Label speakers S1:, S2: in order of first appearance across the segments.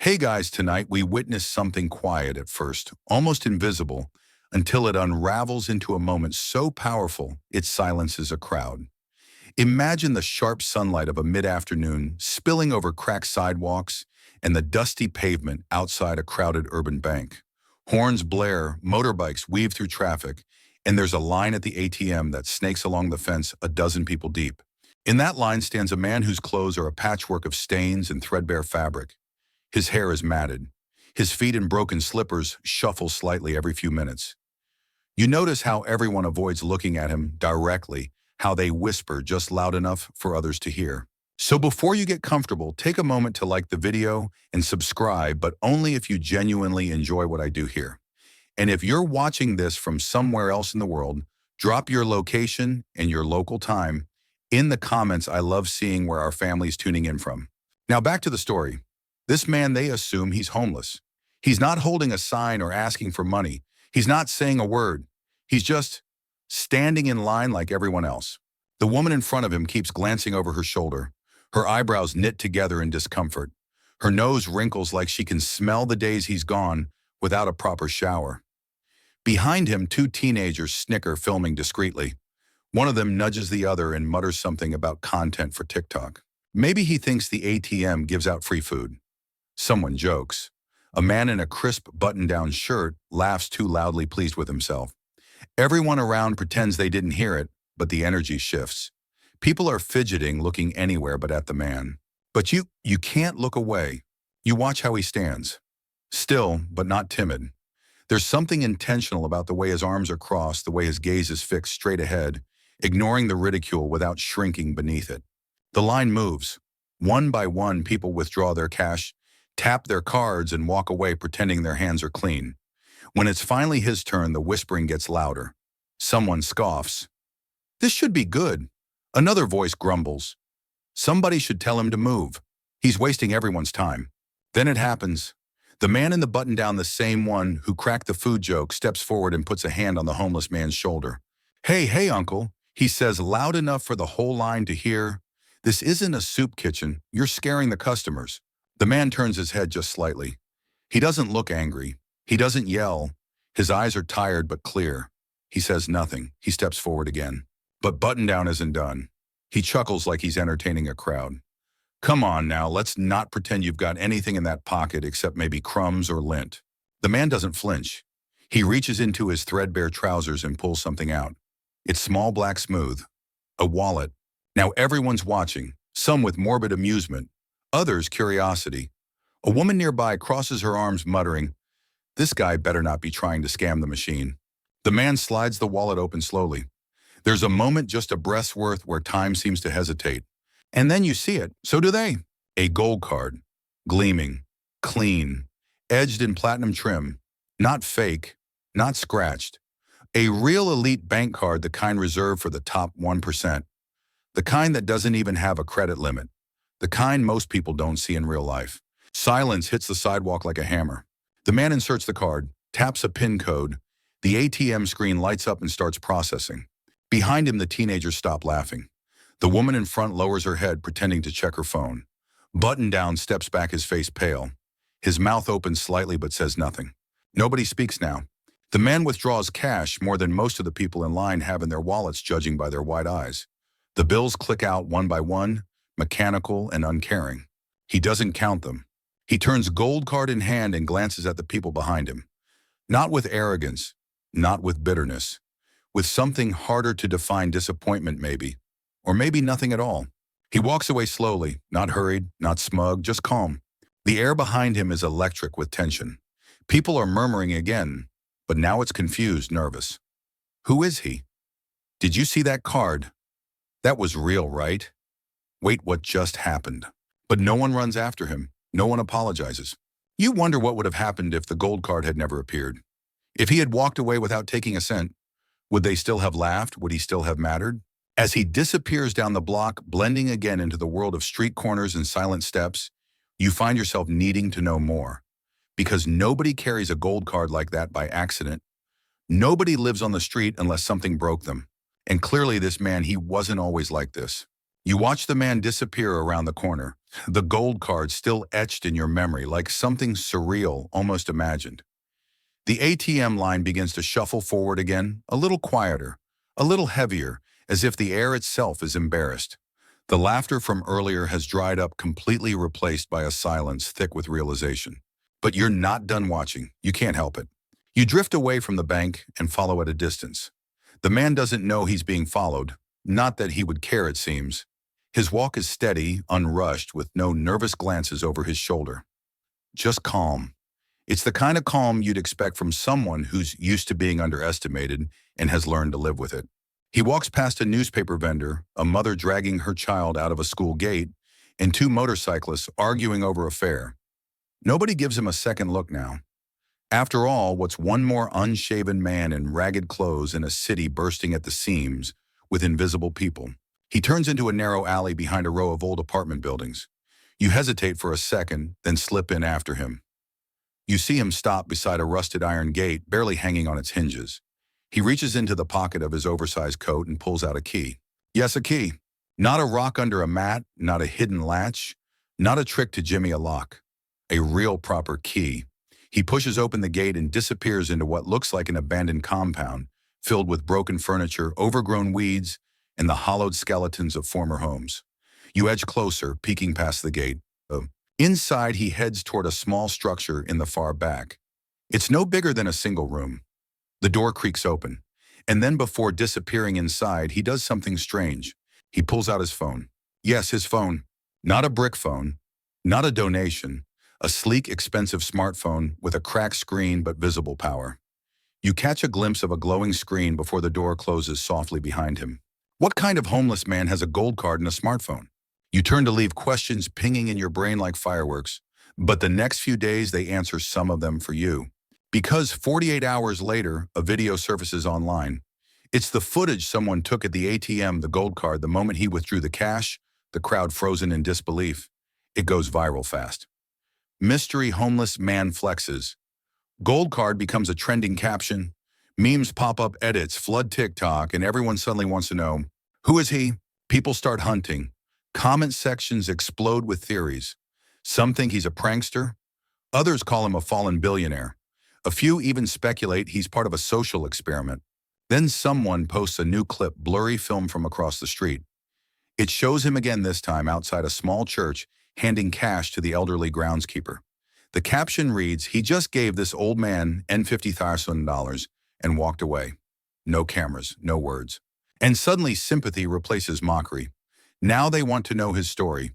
S1: Hey guys, tonight we witness something quiet at first, almost invisible, until it unravels into a moment so powerful it silences a crowd. Imagine the sharp sunlight of a mid-afternoon spilling over cracked sidewalks and the dusty pavement outside a crowded urban bank. Horns blare, motorbikes weave through traffic, and there's a line at the ATM that snakes along the fence a dozen people deep. In that line stands a man whose clothes are a patchwork of stains and threadbare fabric. His hair is matted. His feet in broken slippers shuffle slightly every few minutes. You notice how everyone avoids looking at him directly, how they whisper just loud enough for others to hear. So before you get comfortable, take a moment to like the video and subscribe, but only if you genuinely enjoy what I do here. And if you're watching this from somewhere else in the world, drop your location and your local time in the comments. I love seeing where our family's tuning in from. Now back to the story. This man, they assume he's homeless. He's not holding a sign or asking for money. He's not saying a word. He's just standing in line like everyone else. The woman in front of him keeps glancing over her shoulder, her eyebrows knit together in discomfort. Her nose wrinkles like she can smell the days he's gone without a proper shower. Behind him, two teenagers snicker, filming discreetly. One of them nudges the other and mutters something about content for TikTok. Maybe he thinks the ATM gives out free food. Someone jokes. A man in a crisp button-down shirt laughs too loudly, pleased with himself. Everyone around pretends they didn't hear it, but the energy shifts. People are fidgeting, looking anywhere but at the man. But you can't look away. You watch how he stands. Still, but not timid. There's something intentional about the way his arms are crossed, the way his gaze is fixed straight ahead, ignoring the ridicule without shrinking beneath it. The line moves. One by one, people withdraw their cash, tap their cards, and walk away pretending their hands are clean. When it's finally his turn, the whispering gets louder. Someone scoffs. "This should be good." Another voice grumbles. "Somebody should tell him to move. He's wasting everyone's time." Then it happens. The man in the button-down, the same one who cracked the food joke, steps forward and puts a hand on the homeless man's shoulder. Hey, uncle," he says loud enough for the whole line to hear. "This isn't a soup kitchen. You're scaring the customers." The man turns his head just slightly. He doesn't look angry. He doesn't yell. His eyes are tired but clear. He says nothing. He steps forward again. But button-down isn't done. He chuckles like he's entertaining a crowd. "Come on now, let's not pretend you've got anything in that pocket except maybe crumbs or lint." The man doesn't flinch. He reaches into his threadbare trousers and pulls something out. It's small, black, smooth. A wallet. Now everyone's watching, some with morbid amusement, others curiosity. A woman nearby crosses her arms, muttering, "This guy better not be trying to scam the machine." The man slides the wallet open slowly. There's a moment, just a breath's worth, where time seems to hesitate. And then you see it. So do they. A gold card. Gleaming. Clean. Edged in platinum trim. Not fake. Not scratched. A real elite bank card, the kind reserved for the top 1%. The kind that doesn't even have a credit limit. The kind most people don't see in real life. Silence hits the sidewalk like a hammer. The man inserts the card, taps a PIN code. The ATM screen lights up and starts processing. Behind him, the teenagers stop laughing. The woman in front lowers her head, pretending to check her phone. Button-down steps back, his face pale. His mouth opens slightly but says nothing. Nobody speaks now. The man withdraws cash, more than most of the people in line have in their wallets, judging by their wide eyes. The bills click out one by one, mechanical and uncaring. He doesn't count them. He turns gold card in hand and glances at the people behind him. Not with arrogance, not with bitterness. With something harder to define, disappointment maybe. Or maybe nothing at all. He walks away slowly, not hurried, not smug, just calm. The air behind him is electric with tension. People are murmuring again, but now it's confused, nervous. Who is he? Did you see that card? That was real, right? Wait, what just happened? But no one runs after him. No one apologizes. You wonder what would have happened if the gold card had never appeared. If he had walked away without taking a cent, would they still have laughed? Would he still have mattered? As he disappears down the block, blending again into the world of street corners and silent steps, you find yourself needing to know more. Because nobody carries a gold card like that by accident. Nobody lives on the street unless something broke them. And clearly this man, he wasn't always like this. You watch the man disappear around the corner, the gold card still etched in your memory like something surreal, almost imagined. The ATM line begins to shuffle forward again, a little quieter, a little heavier, as if the air itself is embarrassed. The laughter from earlier has dried up, completely replaced by a silence thick with realization. But you're not done watching. You can't help it. You drift away from the bank and follow at a distance. The man doesn't know he's being followed. Not that he would care, it seems. His walk is steady, unrushed, with no nervous glances over his shoulder. Just calm. It's the kind of calm you'd expect from someone who's used to being underestimated and has learned to live with it. He walks past a newspaper vendor, a mother dragging her child out of a school gate, and two motorcyclists arguing over a fare. Nobody gives him a second look now. After all, what's one more unshaven man in ragged clothes in a city bursting at the seams with invisible people? He turns into a narrow alley behind a row of old apartment buildings. You hesitate for a second, then slip in after him. You see him stop beside a rusted iron gate, barely hanging on its hinges. He reaches into the pocket of his oversized coat and pulls out a key. Yes, a key. Not a rock under a mat, not a hidden latch, not a trick to jimmy a lock. A real proper key. He pushes open the gate and disappears into what looks like an abandoned compound, filled with broken furniture, overgrown weeds, and the hollowed skeletons of former homes. You edge closer, peeking past the gate. Inside, he heads toward a small structure in the far back. It's no bigger than a single room. The door creaks open, and then before disappearing inside, he does something strange. He pulls out his phone. Yes, his phone. Not a brick phone, not a donation, a sleek, expensive smartphone with a cracked screen but visible power. You catch a glimpse of a glowing screen before the door closes softly behind him. What kind of homeless man has a gold card and a smartphone? You turn to leave, questions pinging in your brain like fireworks, but the next few days they answer some of them for you. Because 48 hours later, a video surfaces online. It's the footage someone took at the ATM, the gold card, the moment he withdrew the cash, the crowd frozen in disbelief. It goes viral fast. Mystery homeless man flexes. Gold card becomes a trending caption. Memes pop up, edits flood TikTok, and everyone suddenly wants to know, who is he? People start hunting. Comment sections explode with theories. Some think he's a prankster. Others call him a fallen billionaire. A few even speculate he's part of a social experiment. Then someone posts a new clip, blurry film from across the street. It shows him again, this time outside a small church, handing cash to the elderly groundskeeper. The caption reads, he just gave this old man $50,000 and walked away. No cameras, no words. And suddenly sympathy replaces mockery. Now they want to know his story.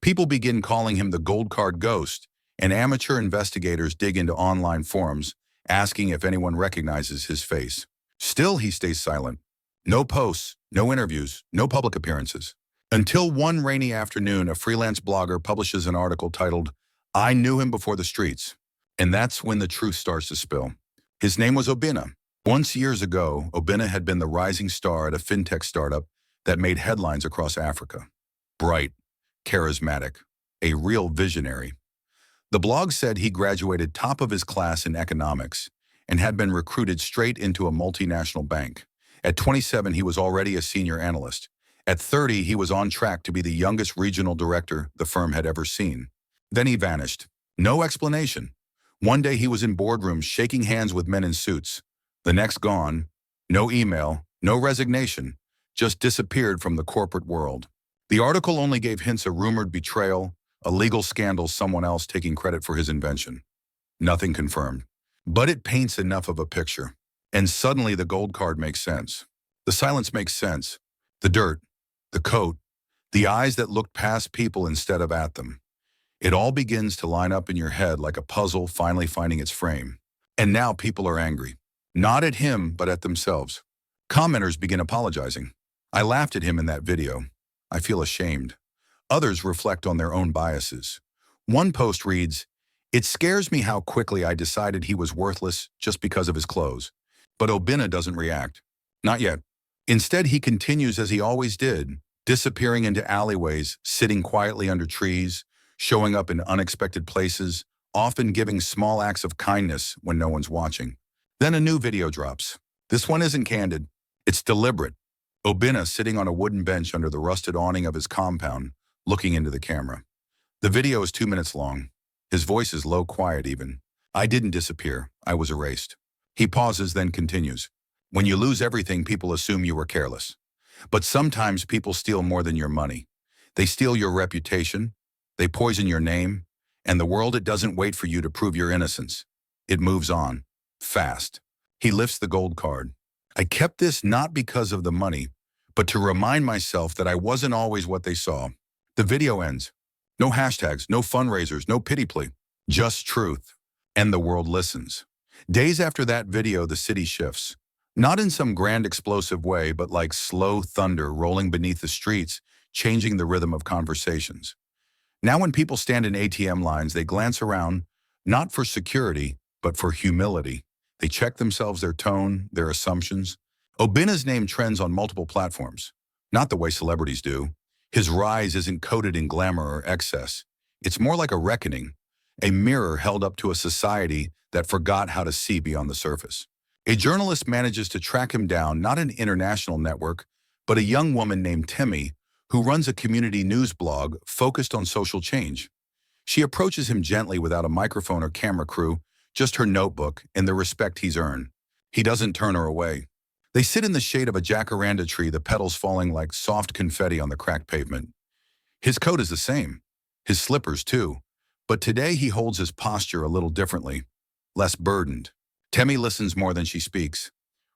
S1: People begin calling him the gold card ghost, and amateur investigators dig into online forums, asking if anyone recognizes his face. Still, he stays silent. No posts, no interviews, no public appearances. Until one rainy afternoon, a freelance blogger publishes an article titled, I Knew Him Before the Streets. And that's when the truth starts to spill. His name was Obinna. Once years ago, Obinna had been the rising star at a fintech startup that made headlines across Africa. Bright, charismatic, a real visionary. The blog said he graduated top of his class in economics and had been recruited straight into a multinational bank. At 27, he was already a senior analyst. At 30, he was on track to be the youngest regional director the firm had ever seen. Then he vanished. No explanation. One day he was in boardrooms shaking hands with men in suits. The next gone. No email, no resignation. Just disappeared from the corporate world. The article only gave hints of rumored betrayal, a legal scandal, someone else taking credit for his invention. Nothing confirmed. But it paints enough of a picture. And suddenly the gold card makes sense. The silence makes sense. The dirt, the coat, the eyes that looked past people instead of at them. It all begins to line up in your head like a puzzle finally finding its frame. And now people are angry. Not at him, but at themselves. Commenters begin apologizing. I laughed at him in that video. I feel ashamed. Others reflect on their own biases. One post reads, it scares me how quickly I decided he was worthless just because of his clothes. But Obinna doesn't react. Not yet. Instead, he continues as he always did, disappearing into alleyways, sitting quietly under trees, showing up in unexpected places, often giving small acts of kindness when no one's watching. Then a new video drops. This one isn't candid. It's deliberate. Obinna sitting on a wooden bench under the rusted awning of his compound, looking into the camera. The video is 2 minutes long. His voice is low, quiet even. I didn't disappear. I was erased. He pauses, then continues. When you lose everything, people assume you were careless. But sometimes people steal more than your money. They steal your reputation, they poison your name, and the world, it doesn't wait for you to prove your innocence. It moves on. Fast. He lifts the gold card. I kept this not because of the money, but to remind myself that I wasn't always what they saw. The video ends. No hashtags, no fundraisers, no pity plea. Just truth. And the world listens. Days after that video, the city shifts. Not in some grand explosive way, but like slow thunder rolling beneath the streets, changing the rhythm of conversations. Now when people stand in ATM lines, they glance around, not for security, but for humility. They check themselves, their tone, their assumptions. Obinna's name trends on multiple platforms, not the way celebrities do. His rise isn't coded in glamour or excess. It's more like a reckoning, a mirror held up to a society that forgot how to see beyond the surface. A journalist manages to track him down, not an international network, but a young woman named Temi, who runs a community news blog focused on social change. She approaches him gently without a microphone or camera crew, just her notebook and the respect he's earned. He doesn't turn her away. They sit in the shade of a jacaranda tree, the petals falling like soft confetti on the cracked pavement. His coat is the same, his slippers too, but today he holds his posture a little differently, less burdened. Temi listens more than she speaks.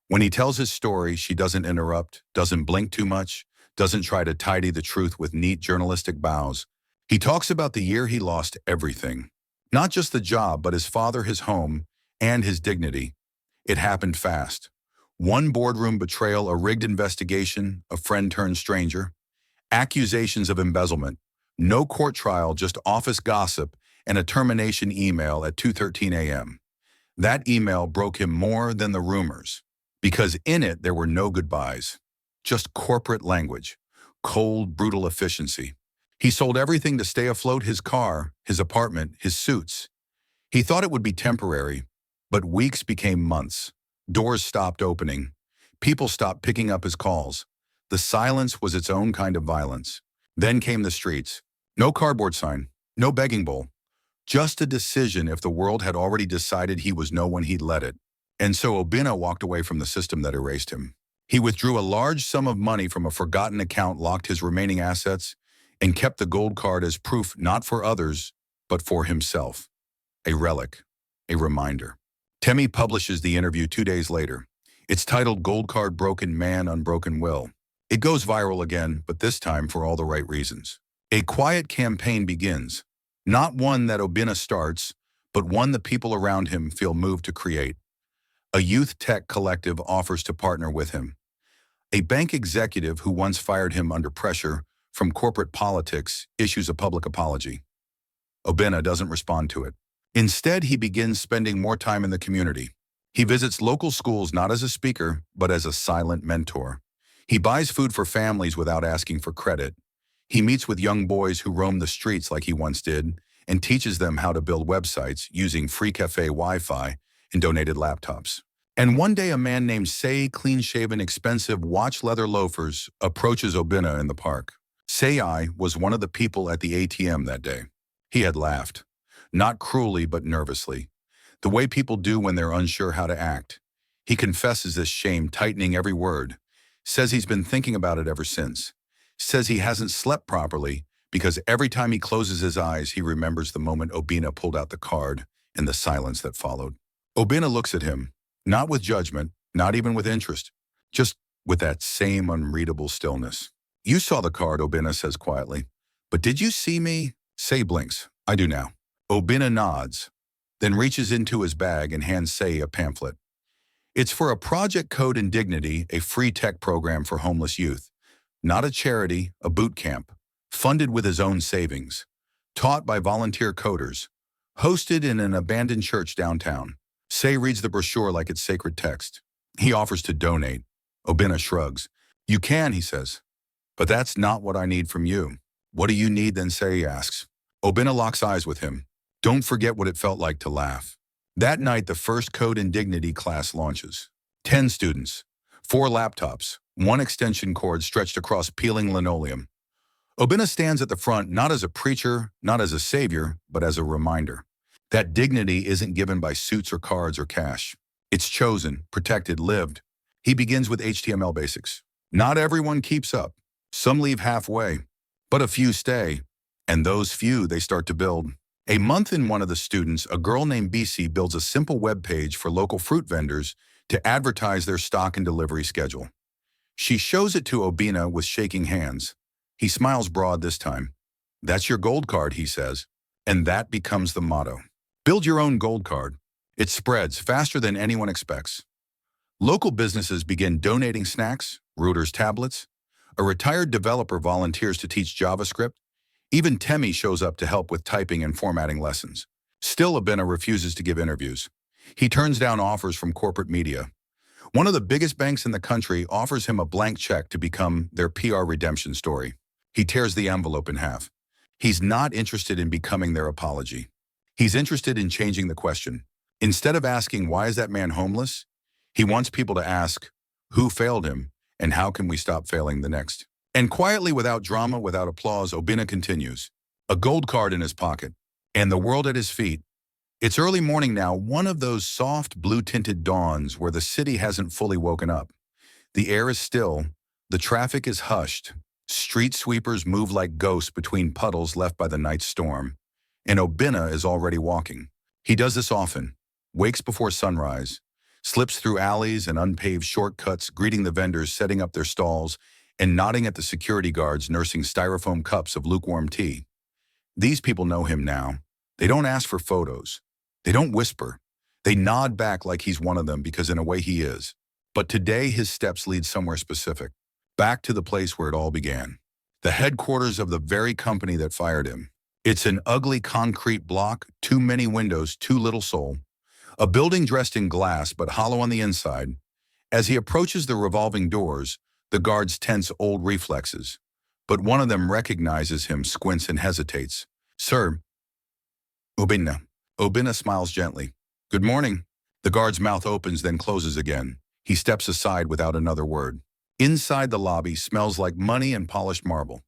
S1: When he tells his story, she doesn't interrupt, doesn't blink too much, doesn't try to tidy the truth with neat journalistic bows. He talks about the year he lost everything. Not just the job, but his father, his home, and his dignity. It happened fast. One boardroom betrayal, a rigged investigation, a friend turned stranger. Accusations of embezzlement. No court trial, just office gossip and a termination email at 2:13 a.m. That email broke him more than the rumors, because in it there were no goodbyes. Just corporate language, cold, brutal efficiency. He sold everything to stay afloat, his car, his apartment, his suits. He thought it would be temporary, but weeks became months. Doors stopped opening. People stopped picking up his calls. The silence was its own kind of violence. Then came the streets. No cardboard sign, no begging bowl. Just a decision if the world had already decided he was no one, he'd let it. And so Obinna walked away from the system that erased him. He withdrew a large sum of money from a forgotten account, locked his remaining assets, and kept the gold card as proof not for others, but for himself. A relic, a reminder. Temi publishes the interview 2 days later. It's titled Gold Card Broken Man, Unbroken Will. It goes viral again, but this time for all the right reasons. A quiet campaign begins, not one that Obinna starts, but one the people around him feel moved to create. A youth tech collective offers to partner with him. A bank executive who once fired him under pressure from corporate politics issues a public apology. Obinna doesn't respond to it. Instead, he begins spending more time in the community. He visits local schools not as a speaker, but as a silent mentor. He buys food for families without asking for credit. He meets with young boys who roam the streets like he once did and teaches them how to build websites using free cafe Wi-Fi and donated laptops. And one day a man named Say, clean-shaven, expensive watch leather loafers, approaches Obinna in the park. Say was one of the people at the ATM that day. He had laughed. Not cruelly, but nervously. The way people do when they're unsure how to act. He confesses this shame, tightening every word. Says he's been thinking about it ever since. Says he hasn't slept properly because every time he closes his eyes, he remembers the moment Obinna pulled out the card and the silence that followed. Obinna looks at him, not with judgment, not even with interest, just with that same unreadable stillness. You saw the card, Obinna says quietly. But did you see me? Say blinks. I do now. Obinna nods, then reaches into his bag and hands Say a pamphlet. It's for a Project Code and Dignity, a free tech program for homeless youth. Not a charity, a boot camp, funded with his own savings, taught by volunteer coders, hosted in an abandoned church downtown. Say reads the brochure like it's sacred text. He offers to donate. Obinna shrugs. You can, he says, but that's not what I need from you. What do you need then, Say asks. Obinna locks eyes with him. Don't forget what it felt like to laugh. That night, the first Code and Dignity class launches. 10 students, 4 laptops, one extension cord stretched across peeling linoleum. Obina stands at the front not as a preacher, not as a savior, but as a reminder. That dignity isn't given by suits or cards or cash. It's chosen, protected, lived. He begins with HTML basics. Not everyone keeps up. Some leave halfway, but a few stay. And those few, they start to build. A month in, one of the students, a girl named BC, builds a simple web page for local fruit vendors to advertise their stock and delivery schedule. She shows it to Obina with shaking hands. He smiles broad this time. "That's your gold card," he says. And that becomes the motto. Build your own gold card. It spreads faster than anyone expects. Local businesses begin donating snacks, routers, tablets. A retired developer volunteers to teach JavaScript. Even Temi shows up to help with typing and formatting lessons. Still, Obina refuses to give interviews. He turns down offers from corporate media. One of the biggest banks in the country offers him a blank check to become their PR redemption story. He tears the envelope in half. He's not interested in becoming their apology. He's interested in changing the question. Instead of asking, "Why is that man homeless?" he wants people to ask, "Who failed him, and how can we stop failing the next?" And quietly, without drama, without applause, Obina continues. A gold card in his pocket, and the world at his feet. It's early morning now, one of those soft, blue-tinted dawns where the city hasn't fully woken up. The air is still, the traffic is hushed. Street sweepers move like ghosts between puddles left by the night's storm. And Obina is already walking. He does this often, wakes before sunrise, slips through alleys and unpaved shortcuts, greeting the vendors setting up their stalls, and nodding at the security guards nursing styrofoam cups of lukewarm tea. These people know him now. They don't ask for photos. They don't whisper. They nod back like he's one of them, because in a way he is. But today his steps lead somewhere specific. Back to the place where it all began. The headquarters of the very company that fired him. It's an ugly concrete block, too many windows, too little soul. A building dressed in glass but hollow on the inside. As he approaches the revolving doors, the guards tense old reflexes. But one of them recognizes him, squints and hesitates. "Sir." "Obina." Obina smiles gently. "Good morning." The guard's mouth opens, then closes again. He steps aside without another word. Inside, the lobby smells like money and polished marble.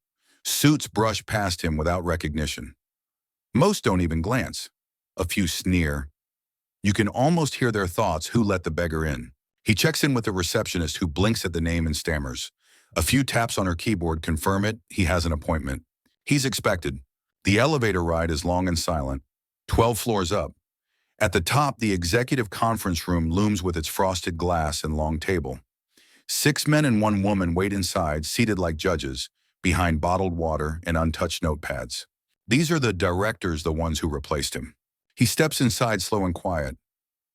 S1: Suits brush past him without recognition. Most don't even glance. A few sneer. You can almost hear their thoughts, "Who let the beggar in?" He checks in with the receptionist, who blinks at the name and stammers. A few taps on her keyboard confirm it. He has an appointment. He's expected. The elevator ride is long and silent. 12 floors up. At the top, the executive conference room looms with its frosted glass and long table. 6 men and 1 woman wait inside, seated like judges, behind bottled water and untouched notepads. These are the directors, the ones who replaced him. He steps inside, slow and quiet.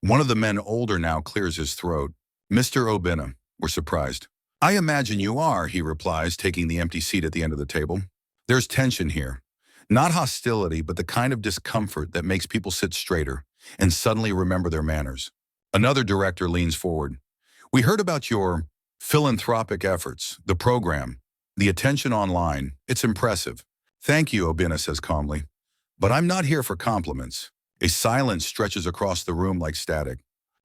S1: One of the men, older now, clears his throat. "Mr. Obina, we're surprised." "I imagine you are," he replies, taking the empty seat at the end of the table. There's tension here. Not hostility, but the kind of discomfort that makes people sit straighter and suddenly remember their manners. Another director leans forward. "We heard about your philanthropic efforts, the program, the attention online. It's impressive." "Thank you," Obina says calmly. "But I'm not here for compliments." A silence stretches across the room like static.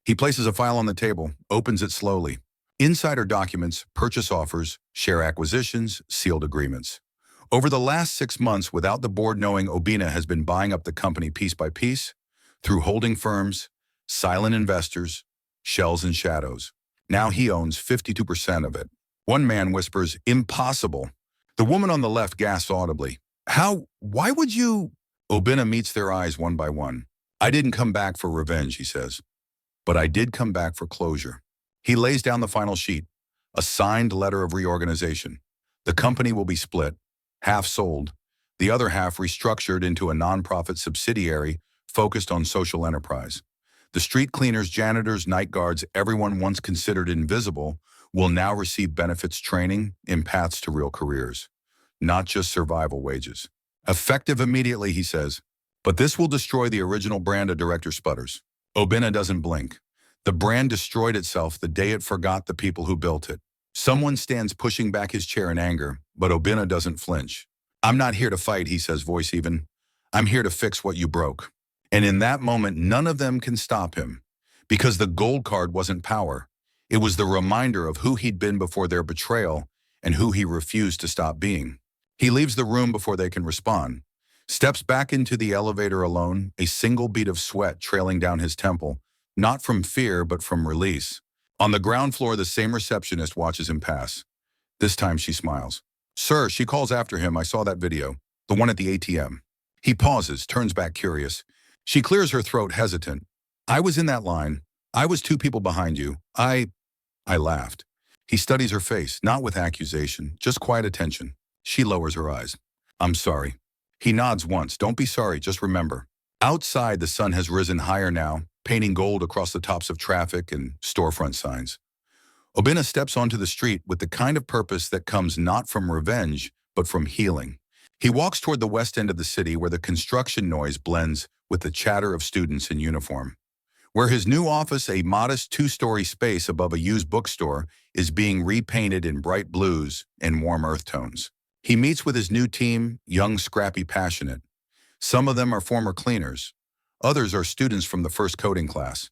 S1: He places a file on the table, opens it slowly. Inside are documents, purchase offers, share acquisitions, sealed agreements. Over the last 6 months, without the board knowing, Obina has been buying up the company piece by piece, through holding firms, silent investors, shells and shadows. Now he owns 52% of it. One man whispers, "Impossible." The woman on the left gasps audibly. Why would you?" Obina meets their eyes one by one. "I didn't come back for revenge," he says. "But I did come back for closure." He lays down the final sheet, a signed letter of reorganization. The company will be split, half sold, the other half restructured into a nonprofit subsidiary focused on social enterprise. The street cleaners, janitors, night guards, everyone once considered invisible, will now receive benefits, training, and paths to real careers, not just survival wages. "Effective immediately," he says. "But this will destroy the original brand," a director sputters. Obina doesn't blink. The brand destroyed itself the day it forgot the people who built it. Someone stands pushing back his chair in anger, but Obina doesn't flinch. "I'm not here to fight," he says, voice even. "I'm here to fix what you broke." And in that moment, none of them can stop him. Because the gold card wasn't power. It was the reminder of who he'd been before their betrayal and who he refused to stop being. He leaves the room before they can respond, steps back into the elevator alone, a single bead of sweat trailing down his temple, not from fear but from release. On the ground floor, the same receptionist watches him pass. This time she smiles. "Sir," she calls after him, "I saw that video. The one at the ATM." He pauses, turns back curious. She clears her throat, hesitant. "I was in that line. I was two people behind you. I laughed." He studies her face, not with accusation, just quiet attention. She lowers her eyes. "I'm sorry." He nods once. "Don't be sorry, just remember." Outside, the sun has risen higher now, painting gold across the tops of traffic and storefront signs. Obinna steps onto the street with the kind of purpose that comes not from revenge, but from healing. He walks toward the west end of the city where the construction noise blends with the chatter of students in uniform. Where his new office, a modest two-story space above a used bookstore, is being repainted in bright blues and warm earth tones. He meets with his new team, young, scrappy, passionate. Some of them are former cleaners. Others are students from the first coding class.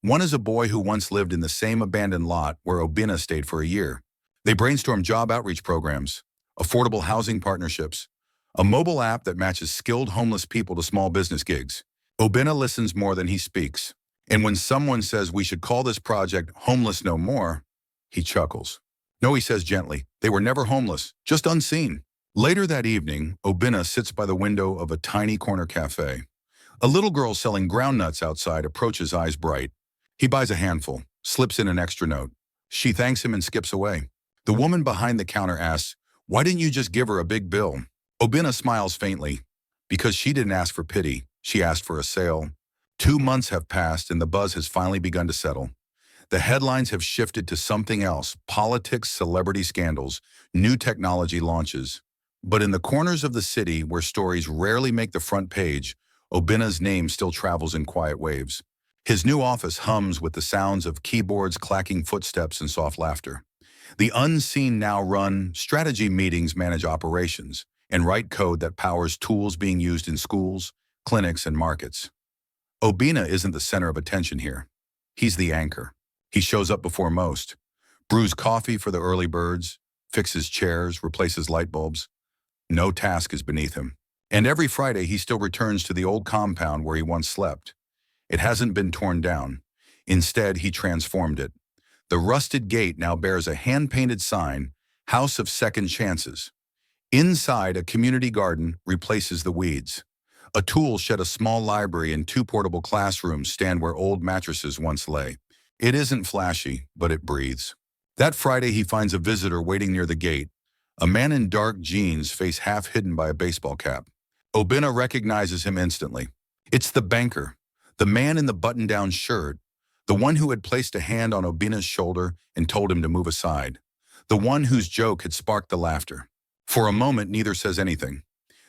S1: One is a boy who once lived in the same abandoned lot where Obinna stayed for a year. They brainstorm job outreach programs, affordable housing partnerships, a mobile app that matches skilled homeless people to small business gigs. Obinna listens more than he speaks. And when someone says we should call this project Homeless No More, he chuckles. "No," he says gently, "they were never homeless, just unseen." Later that evening, Obinna sits by the window of a tiny corner cafe. A little girl selling groundnuts outside approaches, eyes bright. He buys a handful, slips in an extra note. She thanks him and skips away. The woman behind the counter asks, "Why didn't you just give her a big bill?" Obinna smiles faintly. "Because she didn't ask for pity, she asked for a sale." 2 months have passed and the buzz has finally begun to settle. The headlines have shifted to something else: politics, celebrity scandals, new technology launches. But in the corners of the city where stories rarely make the front page, Obinna's name still travels in quiet waves. His new office hums with the sounds of keyboards, clacking footsteps, and soft laughter. The unseen now run strategy meetings, manage operations, and write code that powers tools being used in schools, clinics, and markets. Obinna isn't the center of attention here. He's the anchor. He shows up before most, brews coffee for the early birds, fixes chairs, replaces light bulbs. No task is beneath him. And every Friday he still returns to the old compound where he once slept. It hasn't been torn down. Instead, he transformed it. The rusted gate now bears a hand-painted sign, House of Second Chances. Inside, a community garden replaces the weeds. A tool shed, a small library, and 2 portable classrooms stand where old mattresses once lay. It isn't flashy, but it breathes. That Friday, he finds a visitor waiting near the gate, a man in dark jeans, face half hidden by a baseball cap. Obinna recognizes him instantly. It's the banker, the man in the button-down shirt, the one who had placed a hand on Obinna's shoulder and told him to move aside, the one whose joke had sparked the laughter. For a moment, neither says anything.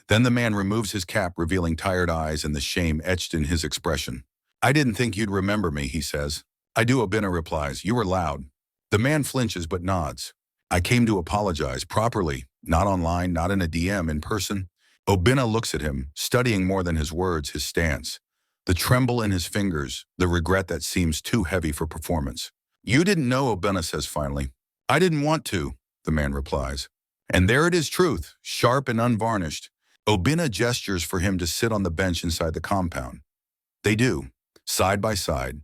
S1: Then the man removes his cap, revealing tired eyes and the shame etched in his expression. "I didn't think you'd remember me," he says. "I do," Obinna replies. "You were loud." The man flinches but nods. "I came to apologize, properly, not online, not in a DM, in person." Obinna looks at him, studying more than his words, his stance. The tremble in his fingers, the regret that seems too heavy for performance. "You didn't know," Obinna says finally. "I didn't want to," the man replies. And there it is, truth, sharp and unvarnished. Obinna gestures for him to sit on the bench inside the compound. They do, side by side.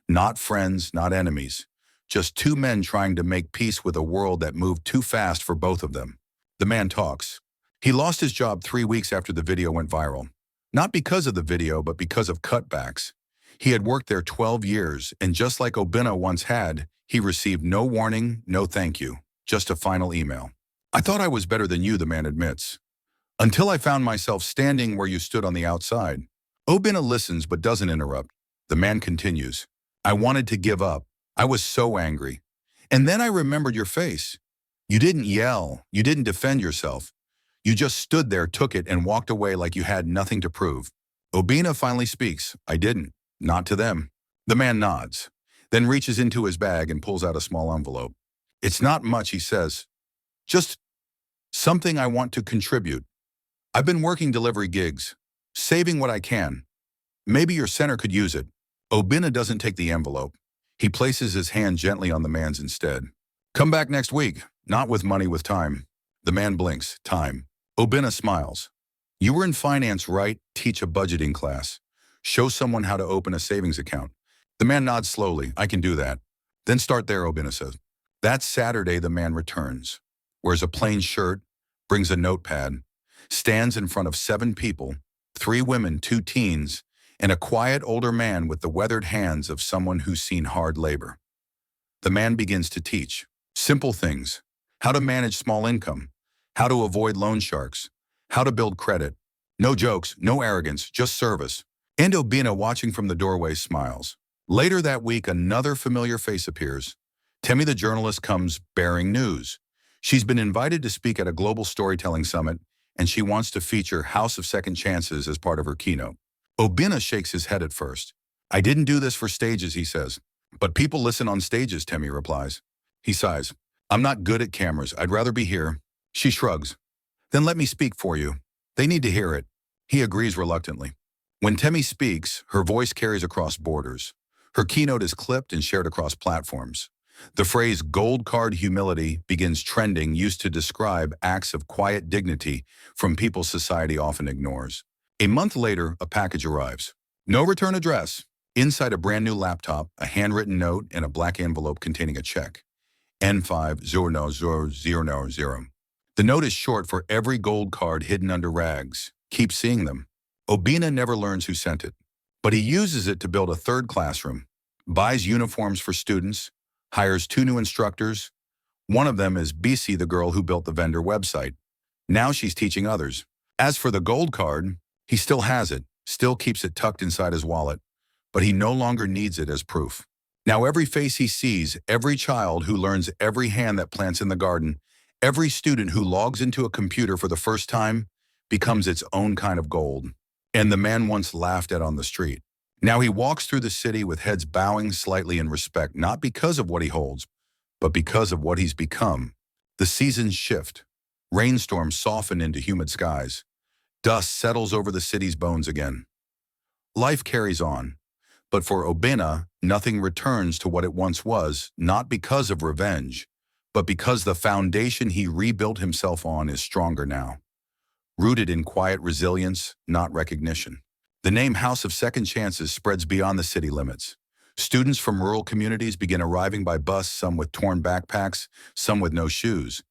S1: Not friends, not enemies. Just 2 men trying to make peace with a world that moved too fast for both of them. The man talks. He lost his job 3 weeks after the video went viral. Not because of the video, but because of cutbacks. He had worked there 12 years, and just like Obinna once had, he received no warning, no thank you, just a final email. "I thought I was better than you," the man admits. "Until I found myself standing where you stood on the outside." Obinna listens but doesn't interrupt. The man continues. "I wanted to give up. I was so angry. And then I remembered your face. You didn't yell. You didn't defend yourself. You just stood there, took it, and walked away like you had nothing to prove." Obinna finally speaks. "I didn't. Not to them." The man nods, then reaches into his bag and pulls out a small envelope. "It's not much," he says. "Just something I want to contribute. I've been working delivery gigs, saving what I can. Maybe your center could use it." Obinna doesn't take the envelope. He places his hand gently on the man's instead. Come back next week, not with money, with time. The man blinks. Time. Obina smiles. You were in finance, right? Teach a budgeting class. Show someone how to open a savings account. The man nods slowly. I can do that. Then start there, Obina says. That Saturday, the man returns, wears a plain shirt, brings a notepad, stands in front of 7 people, 3 women, 2 teens, and a quiet older man with the weathered hands of someone who's seen hard labor. The man begins to teach. Simple things. How to manage small income. How to avoid loan sharks. How to build credit. No jokes, no arrogance, just service. And Obina, watching from the doorway, smiles. Later that week, another familiar face appears. Temi the journalist comes bearing news. She's been invited to speak at a global storytelling summit, and she wants to feature House of Second Chances as part of her keynote. Obina shakes his head at first. I didn't do this for stages, he says. But people listen on stages, Temi replies. He sighs. I'm not good at cameras. I'd rather be here. She shrugs. Then let me speak for you. They need to hear it. He agrees reluctantly. When Temi speaks, her voice carries across borders. Her keynote is clipped and shared across platforms. The phrase gold card humility begins trending, used to describe acts of quiet dignity from people society often ignores. A month later, a package arrives. No return address. Inside a brand new laptop, a handwritten note, and a black envelope containing a check. N500000. The note is short for every gold card hidden under rags. Keep seeing them. Obina never learns who sent it, but he uses it to build a 3rd classroom, buys uniforms for students, hires 2 new instructors. One of them is BC, the girl who built the vendor website. Now she's teaching others. As for the gold card, he still has it, still keeps it tucked inside his wallet, but he no longer needs it as proof. Now every face he sees, every child who learns, every hand that plants in the garden, every student who logs into a computer for the first time becomes its own kind of gold. And the man once laughed at on the street. Now he walks through the city with heads bowing slightly in respect, not because of what he holds, but because of what he's become. The seasons shift. Rainstorms soften into humid skies. Dust settles over the city's bones again. Life carries on. But for Obina, nothing returns to what it once was, not because of revenge, but because the foundation he rebuilt himself on is stronger now. Rooted in quiet resilience, not recognition. The name House of Second Chances spreads beyond the city limits. Students from rural communities begin arriving by bus, some with torn backpacks, some with no shoes,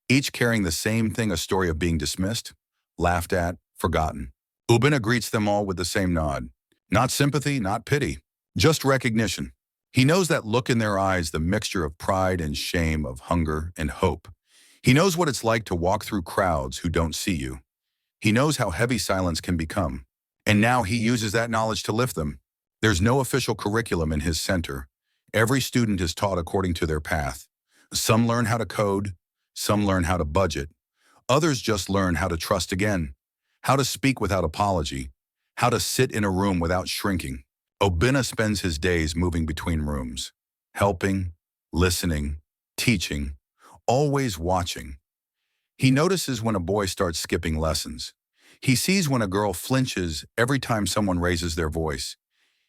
S1: each carrying the same thing, a story of being dismissed, laughed at, forgotten. Obina greets them all with the same nod. Not sympathy, not pity, just recognition. He knows that look in their eyes, the mixture of pride and shame, of hunger and hope. He knows what it's like to walk through crowds who don't see you. He knows how heavy silence can become. And now he uses that knowledge to lift them. There's no official curriculum in his center. Every student is taught according to their path. Some learn how to code, some learn how to budget. Others just learn how to trust again, how to speak without apology, how to sit in a room without shrinking. Obina spends his days moving between rooms, helping, listening, teaching, always watching. He notices when a boy starts skipping lessons. He sees when a girl flinches every time someone raises their voice.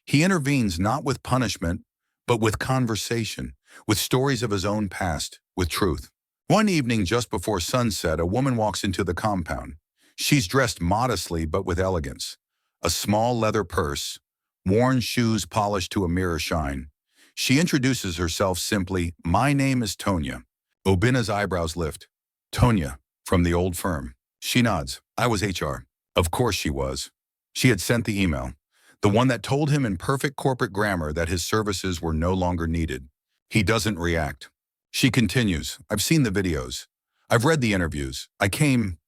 S1: He intervenes not with punishment, but with conversation, with stories of his own past, with truth. One evening just before sunset, a woman walks into the compound. She's dressed modestly but with elegance. A small leather purse, worn shoes polished to a mirror shine. She introduces herself simply, "My name is Tonya." Obina's eyebrows lift. Tonya, from the old firm. She nods. I was HR. Of course she was. She had sent the email, the one that told him in perfect corporate grammar that his services were no longer needed. He doesn't react. She continues, I've seen the videos. I've read the interviews. I came,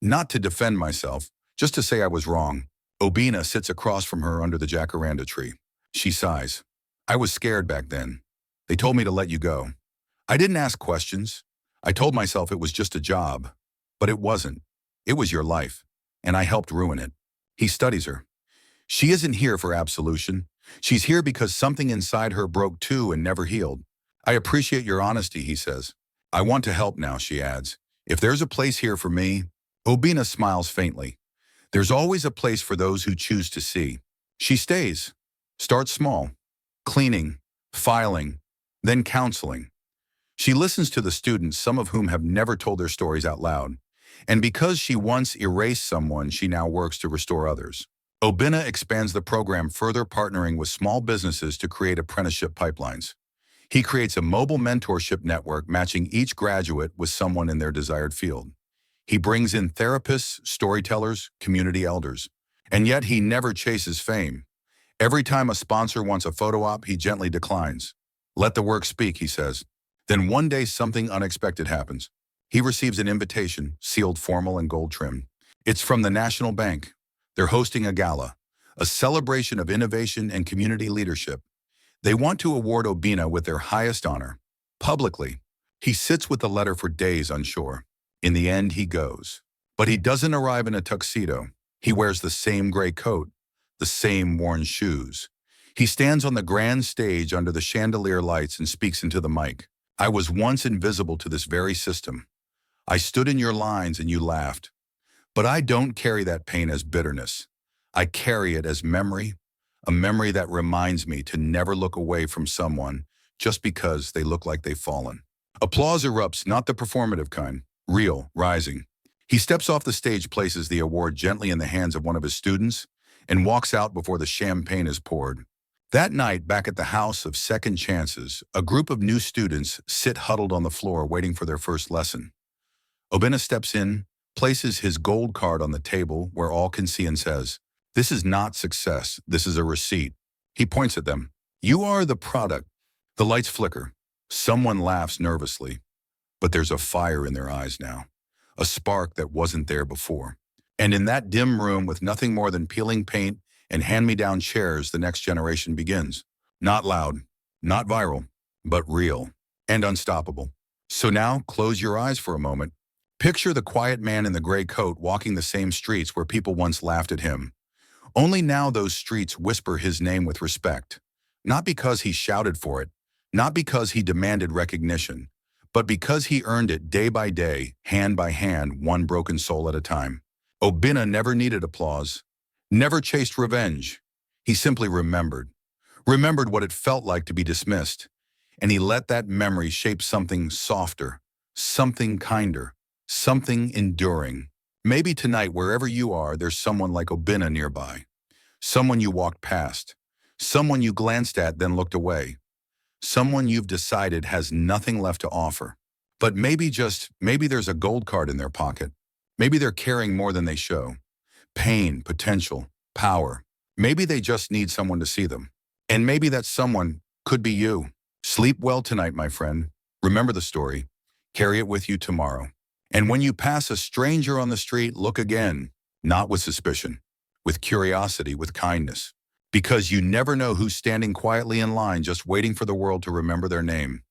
S1: not to defend myself, just to say I was wrong. Obina sits across from her under the jacaranda tree. She sighs. I was scared back then. They told me to let you go. I didn't ask questions. I told myself it was just a job. But it wasn't. It was your life. And I helped ruin it. He studies her. She isn't here for absolution. She's here because something inside her broke too and never healed. I appreciate your honesty, he says. I want to help now, she adds. If there's a place here for me, Obina smiles faintly. There's always a place for those who choose to see. She stays. Starts small. Cleaning, filing, then counseling. She listens to the students, some of whom have never told their stories out loud. And because she once erased someone, she now works to restore others. Obinna expands the program, further partnering with small businesses to create apprenticeship pipelines. He creates a mobile mentorship network matching each graduate with someone in their desired field. He brings in therapists, storytellers, community elders. And yet he never chases fame. Every time a sponsor wants a photo op, he gently declines. Let the work speak, he says. Then one day something unexpected happens. He receives an invitation, sealed, formal, and gold-trimmed. It's from the National Bank. They're hosting a gala, a celebration of innovation and community leadership. They want to award Obinna with their highest honor, publicly. He sits with the letter for days, unsure. In the end, he goes. But he doesn't arrive in a tuxedo. He wears the same gray coat, the same worn shoes. He stands on the grand stage under the chandelier lights and speaks into the mic. I was once invisible to this very system. I stood in your lines and you laughed. But I don't carry that pain as bitterness. I carry it as memory, a memory that reminds me to never look away from someone just because they look like they've fallen. Applause erupts, not the performative kind, real, rising. He steps off the stage, places the award gently in the hands of one of his students, and walks out before the champagne is poured. That night, back at the House of Second Chances, a group of new students sit huddled on the floor waiting for their first lesson. Obinna steps in, places his gold card on the table where all can see and says, "This is not success, this is a receipt." He points at them. "You are the product." The lights flicker. Someone laughs nervously, but there's a fire in their eyes now, a spark that wasn't there before. And in that dim room with nothing more than peeling paint and hand-me-down chairs, the next generation begins. Not loud, not viral, but real and unstoppable. So now, close your eyes for a moment. Picture the quiet man in the gray coat walking the same streets where people once laughed at him. Only now those streets whisper his name with respect. Not because he shouted for it, not because he demanded recognition, but because he earned it day by day, hand by hand, one broken soul at a time. Obinna never needed applause, never chased revenge. He simply remembered what it felt like to be dismissed, and he let that memory shape something softer, something kinder, something enduring. Maybe tonight, wherever you are, there's someone like Obinna nearby. Someone you walked past. Someone you glanced at then looked away. Someone you've decided has nothing left to offer. But maybe there's a gold card in their pocket. Maybe they're carrying more than they show. Pain, potential, power. Maybe they just need someone to see them. And maybe that someone could be you. Sleep well tonight, my friend. Remember the story. Carry it with you tomorrow. And when you pass a stranger on the street, look again, not with suspicion, with curiosity, with kindness. Because you never know who's standing quietly in line just waiting for the world to remember their name.